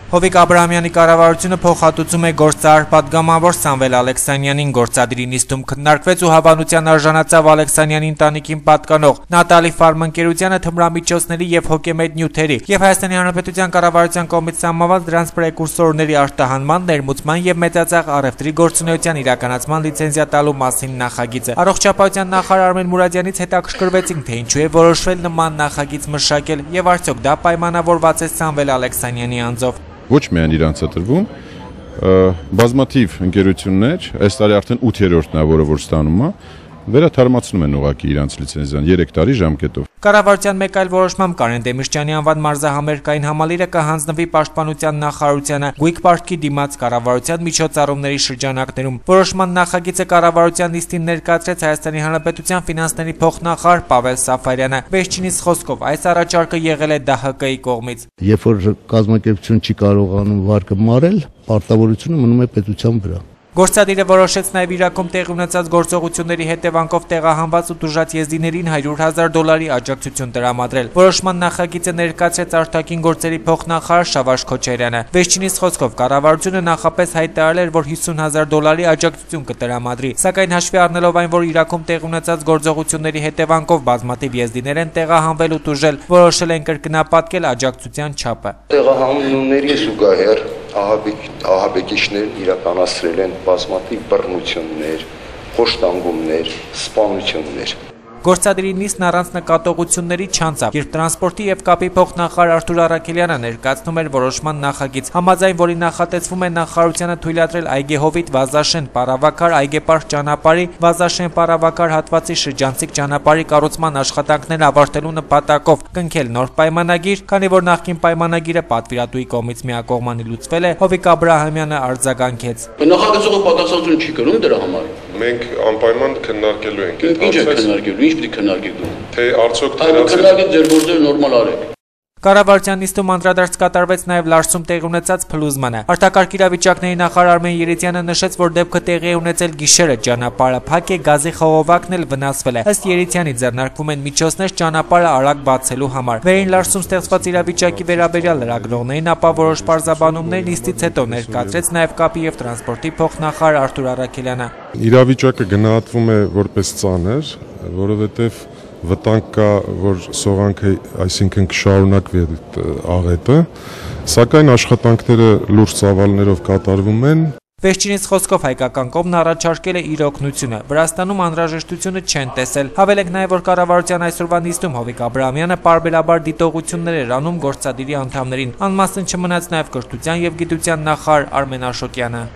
Հովիկ Աբրահամյանի կառավարությունը փոխհատուցում է գործարար պատգամավոր Սամվել Ալեքսանյանին գործադիրի նիստում քննարկվեց ու հավանության արժանացավ Ալեքսանյանի ընտանիքին պատկանող Նատալի ֆարմընկերությանը թմրամիջոցների եւ հոգեմետ նյութերի եւ Հայաստանի Հանրապետության կառավարության կողմից սահմանված դրանց պրեկուրսորների արտահանման, ներմուծման եւ մեծածախ առևտրի գործունեության իրականացման լիցենզիա տալու մասին նախագիծը։ Առողջապահության նախարար Արմեն Մուրադյանից հետաքրքրվեցինք, թե ինչու է որոշվել նման նախագիծ մշակել եւ արդյոք դա պայմանավորված է Սամվել Ալեքսանյանի անձով։ Ոչ միայն իրանց է տրվում, բազմաթիվ ընկերություններ, այս տարի արդեն 8-րդն է, որը որ ստանում է, վերաթարմացնում են ուղղակի իրանց լիցենզիան 3 տարի ժամկետով։ Կառավարության մեկ այլ որոշմամբ Կարեն Դեմիրճյանի անվան մարզահամերգային համալիրը կհանձնվի Պաշտպանության նախարարությանը Գույք պարտքի դիմաց կառավարության միջոցառումների շրջանակներում։ Որոշման նախագիծը կառավարության նիստին ներկայացրեց Հայաստանի Հանրապետության ֆինանսների փոխնախարար Պավել Սաֆարյանը։ Վերջինիս խոսքով այս առաջարկը եղել է ԴՀԿ-ի կողմից։ Երբ որ կազմակերպություն չի կարողանում վարկը մարել, պարտավորությունը մնում է պետության վրա։ Գործադիրը որոշեց նաև Իրաքում տեղի ունեցած գործողությունների հետևանքով տեղահանված ու տուժած եզդիներին $100,000 աջակցություն տրամադրել։ Որոշման նախագիծը ներկայացրեց արտաքին գործերի փոխնախարար Շավարժ Քոչարյանը։ Վերջինիս խոսքով կառավարությունը նախապես հայտարարել էր, որ $50,000 աջակցություն կտրամադրի, սակայն հաշվի առնելով այն, որ Իրաքում տեղի ունեցած գործողությունների հետևանքով բազմաթիվ եզդիներ են տեղահանվել ու տուժել, որոշել են կրկնապատկել աջակցության չափը։ Տեղահանումների զուգահեռ ահաբեկիչներն իրականացրել են բազմաթիվ բռնություններ, խոշտանգումներ, սպանություններ։ Գործադիրի նիստն առանց նկատողությունների չանցավ, երբ տրանսպորտի եւ կապի փոխնախարար Արթուր Առաքելյանը ներկայացնում էր որոշման նախագիծ, համաձայն որի նախատեսվում է նախարարությանը թույլատրել Այգեհովիտ Վազաշեն Պարավաքար Այգեպարկ ճանապարհի Վազաշեն Պարավաքար հատվածի շրջանցիկ ճանապարհի կառուցման աշխատանքներն ավարտելու նպատակով կնքել նոր պայմանագիր, քանի որ նախկին պայմանագիրը պատվիրատուի կողմից միակողմանի լուծվել է, Հովիկ Աբրահամյանը արձագանքեց։ Նախագծողը պատասխանատվություն չի կրում դրա համար։ Մենք անպայման քննարկելու ենք այդ հարցը։ Ինչ է քննարկելու, ինչ պիտի քննարկեք։ Թե արդյոք դրանց քննարկեք ձեր գործերը նորմալ արեք։ Կառավարության նիստում անդրադարձ կատարվեց նաև Լարսում տեղի ունեցած փլուզմանը։ Արտակարգ իրավիճակների նախարար Արմեն Երիցյանը նշեց, որ դեպքը տեղի է ունեցել գիշերը, ճանապարհը փակ է, գազի խողովակն էլ վնասվել է։ Ըստ Երիցյանի ձեռնարկվում են միջոցներ ճանապարհը արագ բացելու համար։ Վերին Լարսում ստեղծված իրավիճակի վերաբերյալ լրագրողներին ապա որոշ պարզաբանումներ նիստից հետո ներկայացրեց նաև կապի եւ տրանսպորտի փոխնախարար Արթուր Առաքելյանը։ Իրավիճակը գնահատվում է որպես ծանր, որովհետեւ վտանգ կա, որ սողանքը, այսինքն կշարունակվի այդ աղետը, սակայն աշխատանքները լուրջ ծավալներով կատարվում են։ Վերջինիս խոսքով հայկական կողմն առաջարկել է իր օգնությունը, Վրաստանում անհրաժեշտությունը չեն տեսել։ Հավելենք նաև, որ կառավարության այսօրվա նիստում Հովիկ Աբրահամյանը պարբերաբար դիտողություններ էր անում գործադիրի անդամներին, անմասն չմնաց նաև կրթության եւ գիտության նախարար Արմեն Աշոտյանը։